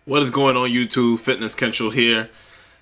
What is going on YouTube? Fitness Kensho here.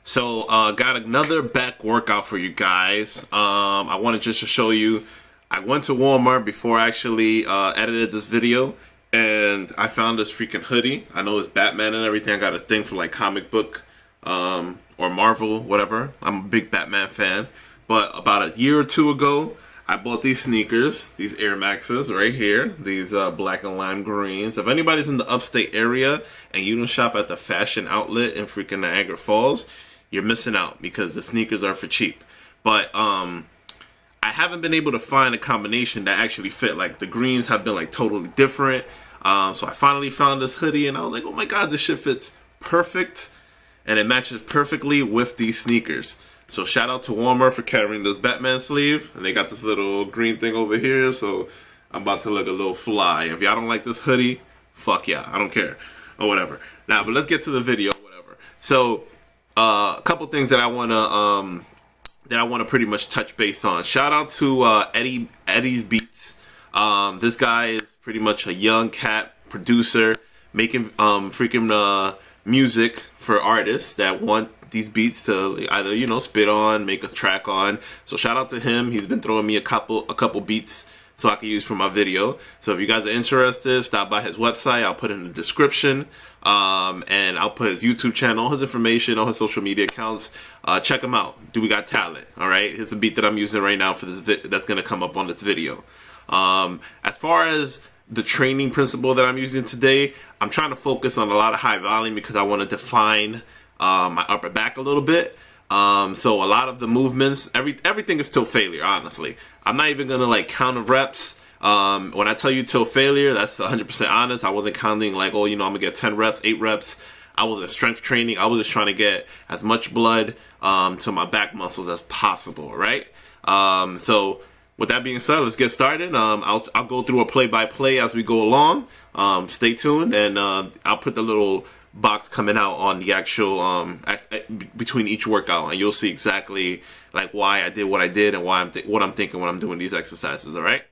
So got another back workout for you guys. I wanted just to show you, I went to Walmart before I actually edited this video, and I found this freaking hoodie. I know it's Batman and everything. I got a thing for like comic book or Marvel, whatever. I'm a big Batman fan. But about a year or two ago, I bought these sneakers, these Air Maxes right here, these black and lime greens. If anybody's in the upstate area and you don't shop at the fashion outlet in freaking Niagara Falls, you're missing out because the sneakers are for cheap. But I haven't been able to find a combination that actually fit. Like the greens have been like totally different. So I finally found this hoodie and I was like, oh my god, this shit fits perfect. And it matches perfectly with these sneakers. So shout out to Walmart for carrying this Batman sleeve. And they got this little green thing over here. So I'm about to look a little fly. If y'all don't like this hoodie, fuck yeah, I don't care. Or whatever. Now, but let's get to the video, whatever. So a couple things that I wanna pretty much touch base on. Shout out to EDEEZ Beats. This guy is pretty much a young cat producer making freaking music for artists that want these beats to either, you know, spit on, make a track on. So shout out to him. He's been throwing me a couple beats so I can use for my video. So if you guys are interested, stop by his website. I'll put it in the description. And I'll put his YouTube channel, his information, all his social media accounts. Check him out. Dude, we got talent. All right. Here's the beat that I'm using right now for this that's going to come up on this video. As far as the training principle that I'm using today, I'm trying to focus on a lot of high volume because I want to define my upper back a little bit. So a lot of the movements, everything is till failure, honestly. I'm not even gonna like count the reps. When I tell you till failure, that's 100% honest. I wasn't counting like, oh, you know, I'm gonna get 10 reps, 8 reps. I wasn't strength training. I was just trying to get as much blood to my back muscles as possible, right? So with that being said, let's get started. I'll go through a play-by-play as we go along. Stay tuned, and I'll put the little box coming out on the actual between each workout, and you'll see exactly like why I did what I did and why what I'm thinking when I'm doing these exercises. All right.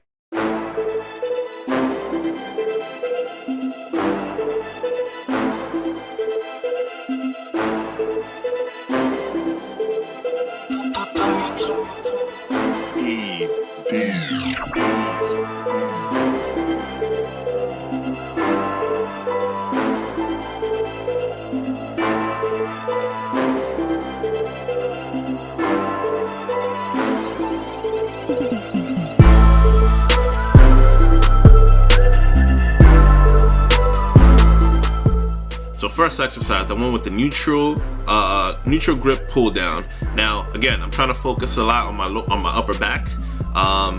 So first exercise, I went with the neutral grip pull down. Now again, I'm trying to focus a lot on my upper back.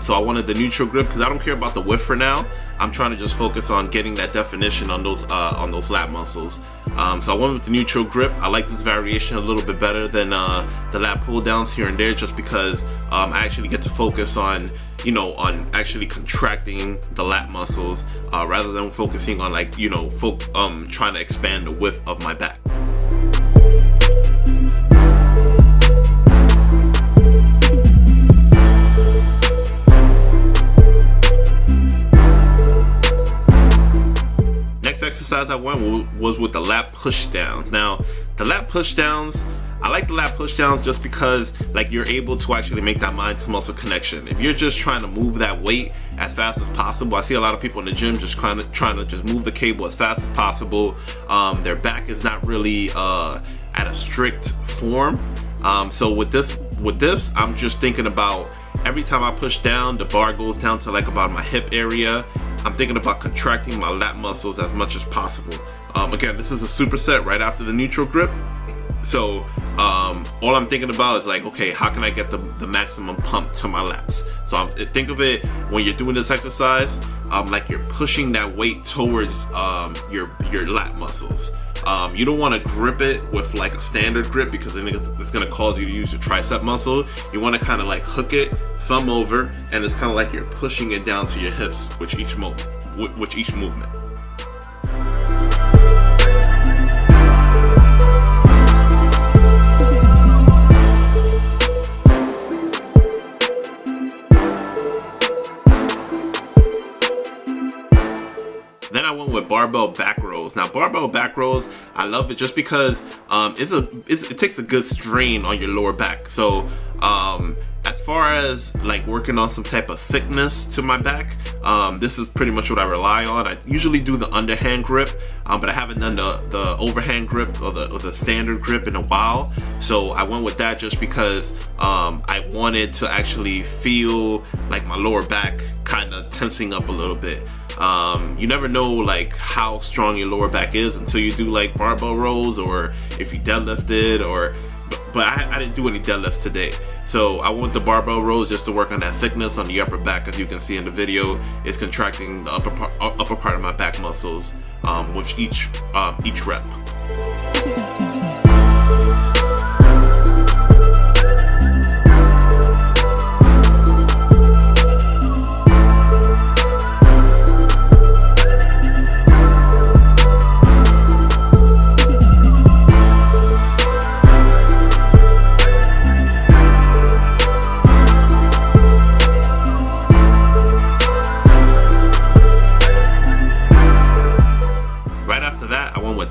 So I wanted the neutral grip because I don't care about the width for now. I'm trying to just focus on getting that definition on those lat muscles. So I went with the neutral grip. I like this variation a little bit better than the lat pull downs here and there, just because I actually get to focus on, you know, on actually contracting the lat muscles rather than focusing on, like, you know, trying to expand the width of my back. Next exercise I went was with the lat push downs. Now, the lat push downs, I like the lat push downs just because, like, you're able to actually make that mind to muscle connection. If you're just trying to move that weight as fast as possible, I see a lot of people in the gym just trying to just move the cable as fast as possible. Their back is not really at a strict form. So with this, I'm just thinking about every time I push down, the bar goes down to like about my hip area. I'm thinking about contracting my lat muscles as much as possible. Again, this is a superset right after the neutral grip. So all I'm thinking about is like, okay, how can I get the maximum pump to my lats? So think of it when you're doing this exercise, like you're pushing that weight towards your lat muscles. You don't want to grip it with like a standard grip because then it's going to cause you to use your tricep muscle. You want to kind of like hook it, thumb over, and it's kind of like you're pushing it down to your hips with each movement. Then I went with barbell back rows. Now barbell back rows, I love it just because it takes a good strain on your lower back. So as far as like working on some type of thickness to my back, this is pretty much what I rely on. I usually do the underhand grip, but I haven't done the overhand grip or the standard grip in a while. So I went with that just because I wanted to actually feel like my lower back kind of tensing up a little bit. You never know like how strong your lower back is until you do like barbell rows, or if you deadlifted, but I didn't do any deadlifts today. So I want the barbell rows just to work on that thickness on the upper back. As you can see in the video, it's contracting the upper part of my back muscles with each rep.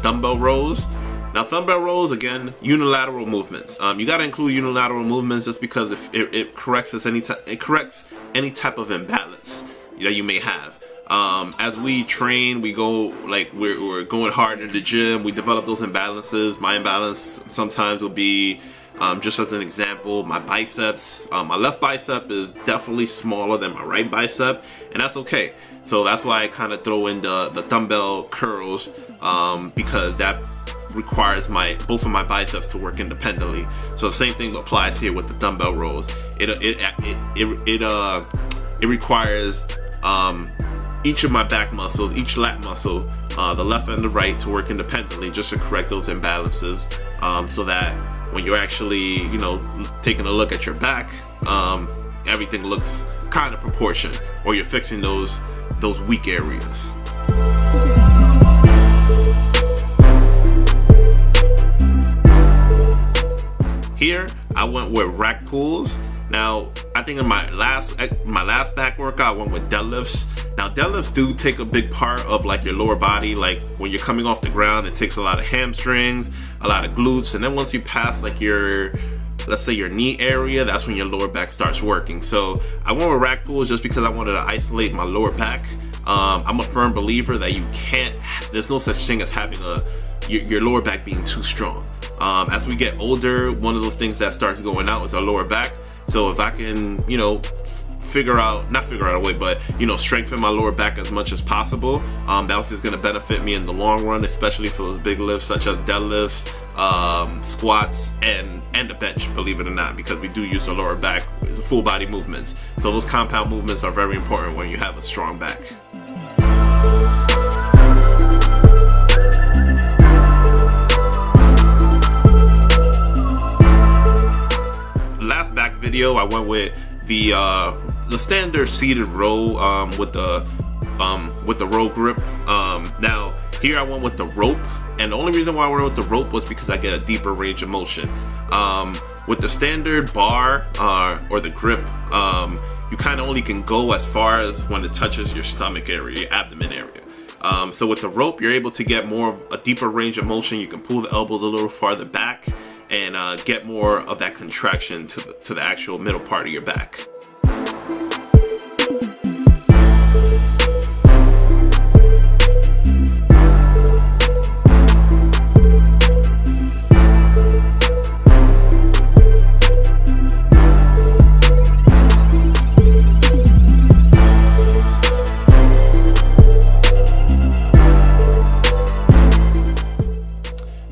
Dumbbell rows. Now dumbbell rows, again, unilateral movements. You got to include unilateral movements just because it corrects any type of imbalance that you may have. As we train, we go like we're going hard in the gym. We develop those imbalances. My imbalance sometimes will be, just as an example, my biceps. My left bicep is definitely smaller than my right bicep, and that's okay. So that's why I kind of throw in the dumbbell curls, because that requires both of my biceps to work independently. So the same thing applies here with the dumbbell rows. It requires each of my back muscles, each lat muscle, the left and the right, to work independently just to correct those imbalances, so that when you're actually, taking a look at your back, everything looks kind of proportioned, or you're fixing those weak areas. Here I went with rack pulls. Now I think in my last back workout I went with deadlifts. Now deadlifts do take a big part of like your lower body. Like when you're coming off the ground, it takes a lot of hamstrings, a lot of glutes, and then once you pass like let's say your knee area, that's when your lower back starts working. So I went with rack pulls just because I wanted to isolate my lower back. I'm a firm believer that there's no such thing as having your lower back being too strong. As we get older, one of those things that starts going out is our lower back. So if I can, not figure out a way, but strengthen my lower back as much as possible, that's just going to benefit me in the long run, especially for those big lifts such as deadlifts, squats, and the bench, believe it or not, because we do use the lower back as full body movements. So those compound movements are very important when you have a strong back. Last back video, I went with the standard seated row with the row grip. Now here I went with the rope, and the only reason why I went with the rope was because I get a deeper range of motion. With the standard bar or the grip, you kind of only can go as far as when it touches your stomach area, your abdomen area. So with the rope, you're able to get a deeper range of motion. You can pull the elbows a little farther back and get more of that contraction to the actual middle part of your back.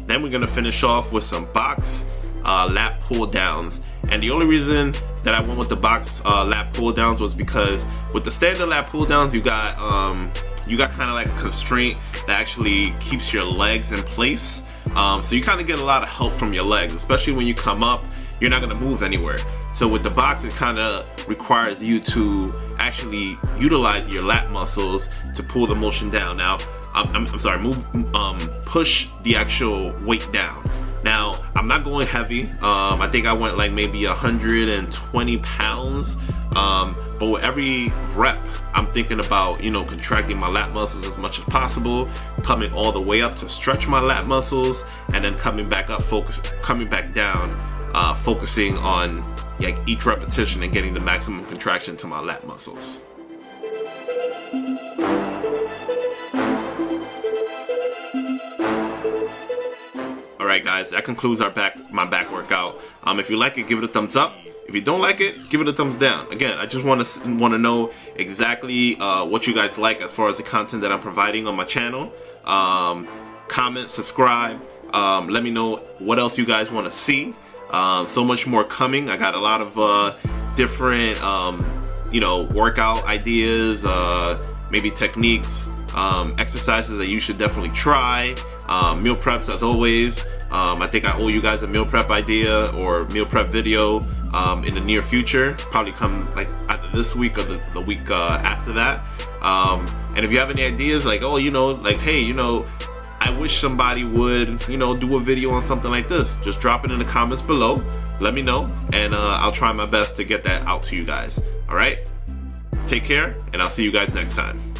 Then we're gonna finish off with some box lat pull downs. And the only reason that I went with the box lat pull downs was because with the standard lat pull downs, you got kind of like a constraint that actually keeps your legs in place. So you kind of get a lot of help from your legs, especially when you come up, you're not gonna move anywhere. So with the box, it kind of requires you to actually utilize your lat muscles to pull the motion down. Now, push the actual weight down. Now, I'm not going heavy. I think I went like maybe 120 pounds. But with every rep, I'm thinking about, you know, contracting my lat muscles as much as possible, coming all the way up to stretch my lat muscles, and then coming back up, coming back down, focusing on like each repetition and getting the maximum contraction to my lat muscles. Alright guys, that concludes my back workout. If you like it, give it a thumbs up. If you don't like it, give it a thumbs down. Again, I just want to know exactly what you guys like as far as the content that I'm providing on my channel. Comment, subscribe. Let me know what else you guys want to see. So much more coming. I got a lot of different you know, workout ideas, maybe techniques, exercises that you should definitely try. Meal preps as always. I think I owe you guys a meal prep idea or meal prep video in the near future. Probably come like either this week or the week after that. And if you have any ideas, like, oh, you know, like, hey, you know, I wish somebody would, you know, do a video on something like this, just drop it in the comments below. Let me know, and I'll try my best to get that out to you guys. All right, take care, and I'll see you guys next time.